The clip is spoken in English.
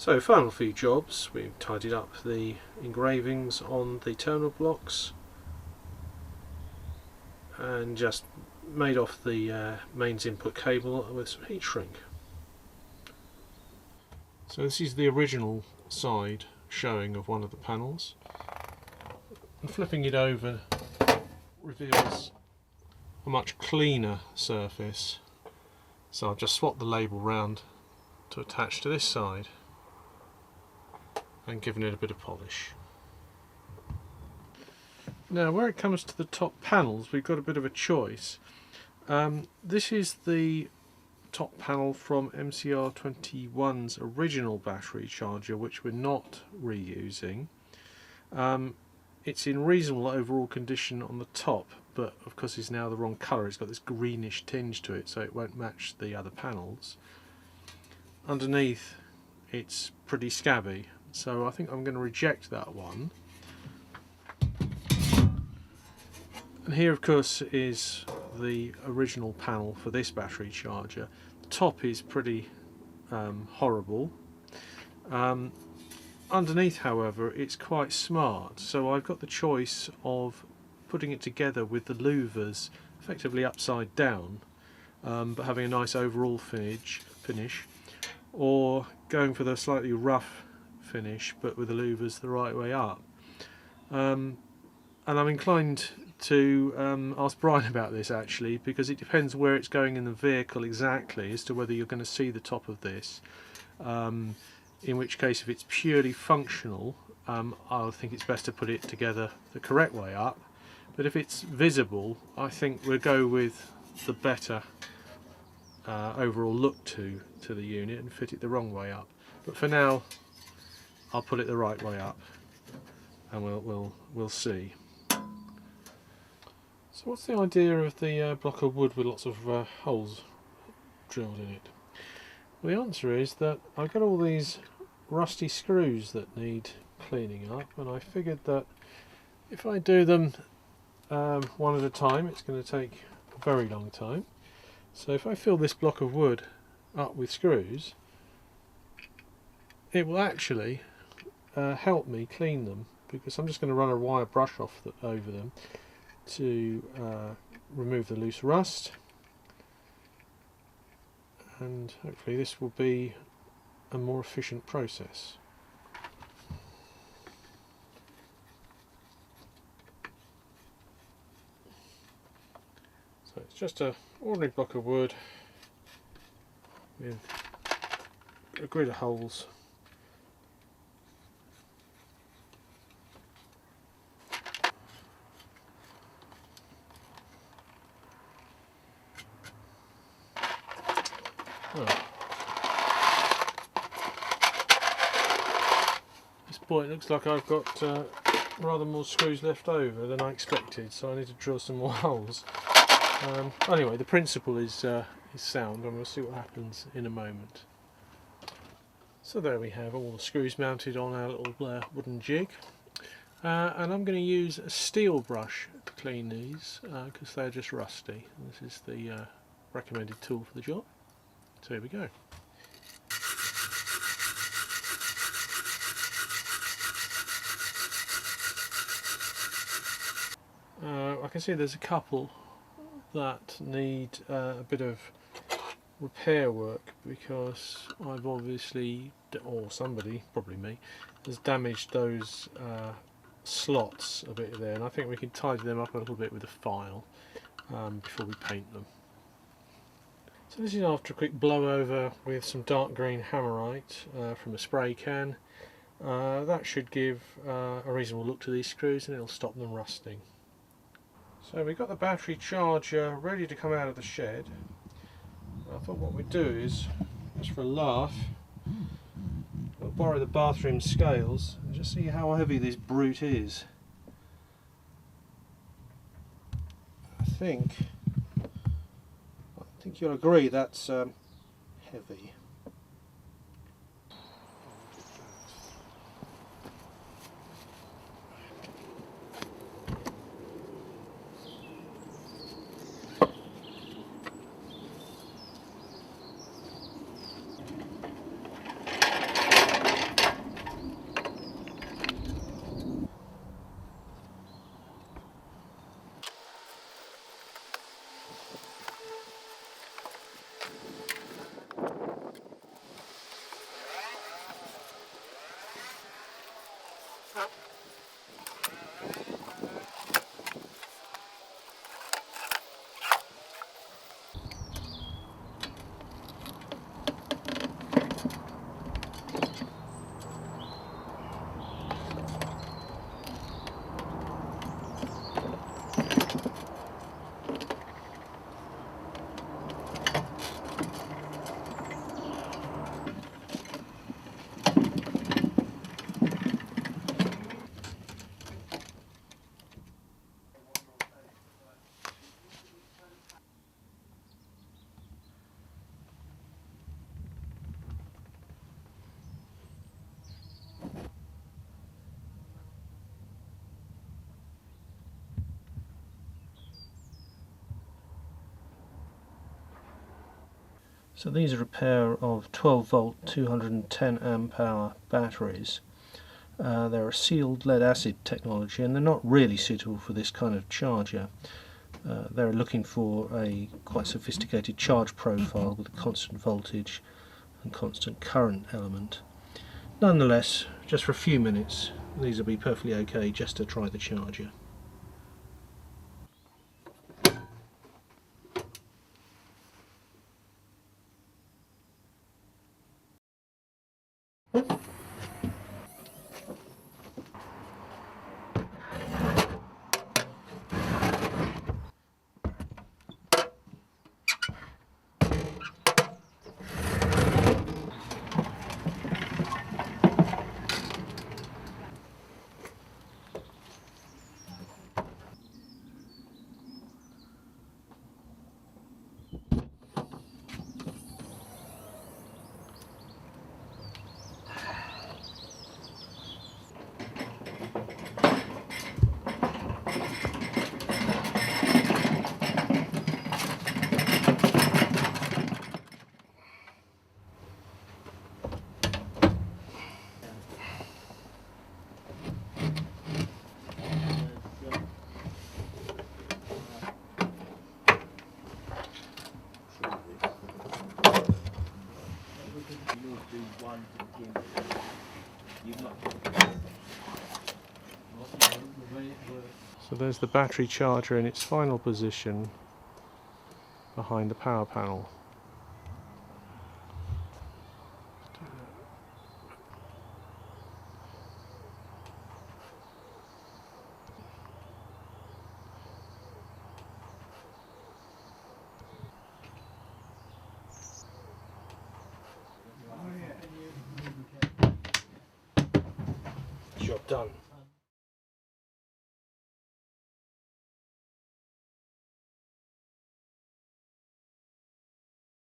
So final few jobs, we've tidied up the engravings on the terminal blocks and just made off the mains input cable with some heat shrink. So this is the original side showing of one of the panels, and flipping it over reveals a much cleaner surface. So I've just swapped the label round to attach to this side and given it a bit of polish. Now where it comes to the top panels, we've got a bit of a choice. This is the top panel from MCR21's original battery charger, which we're not reusing. It's in reasonable overall condition on the top, but of course it's now the wrong colour. It's got this greenish tinge to it, so it won't match the other panels. Underneath it's pretty scabby, so I think I'm going to reject that one. And here of course is the original panel for this battery charger. The top is pretty horrible. Underneath, however, it's quite smart, so I've got the choice of putting it together with the louvers effectively upside down, but having a nice overall finish, or going for the slightly rough finish but with the louvers the right way up. And I'm inclined to ask Brian about this actually, because it depends where it's going in the vehicle exactly as to whether you're going to see the top of this. In which case, if it's purely functional, I'll think it's best to put it together the correct way up. But if it's visible, I think we'll go with the better overall look to the unit and fit it the wrong way up. But for now, I'll put it the right way up, and we'll see. So what's the idea of the block of wood with lots of holes drilled in it? Well, the answer is that I've got all these rusty screws that need cleaning up, and I figured that if I do them one at a time, it's going to take a very long time. So if I fill this block of wood up with screws, it will actually help me clean them, because I'm just going to run a wire brush off over them to remove the loose rust, and hopefully this will be a more efficient process. So it's just an ordinary block of wood with a grid of holes. It looks like I've got rather more screws left over than I expected, so I need to drill some more holes. Anyway, the principle is sound, and we'll see what happens in a moment. So there we have all the screws mounted on our little wooden jig, and I'm going to use a steel brush to clean these because they're just rusty. This is the recommended tool for the job. So here we go. I can see there's a couple that need a bit of repair work, because I've obviously, or somebody, probably me, has damaged those slots a bit there, and I think we can tidy them up a little bit with a file before we paint them. So this is after a quick blow over with some dark green hammerite from a spray can. That should give a reasonable look to these screws, and it'll stop them rusting. So we've got the battery charger ready to come out of the shed. I thought what we'd do is, just for a laugh, we'll borrow the bathroom scales and just see how heavy this brute is. I think you'll agree that's heavy. So these are a pair of 12 volt 210 amp hour batteries. They're a sealed lead acid technology and they're not really suitable for this kind of charger. They're looking for a quite sophisticated charge profile with a constant voltage and constant current element. Nonetheless, just for a few minutes these will be perfectly okay just to try the charger. So there's the battery charger in its final position behind the power panel. Job done.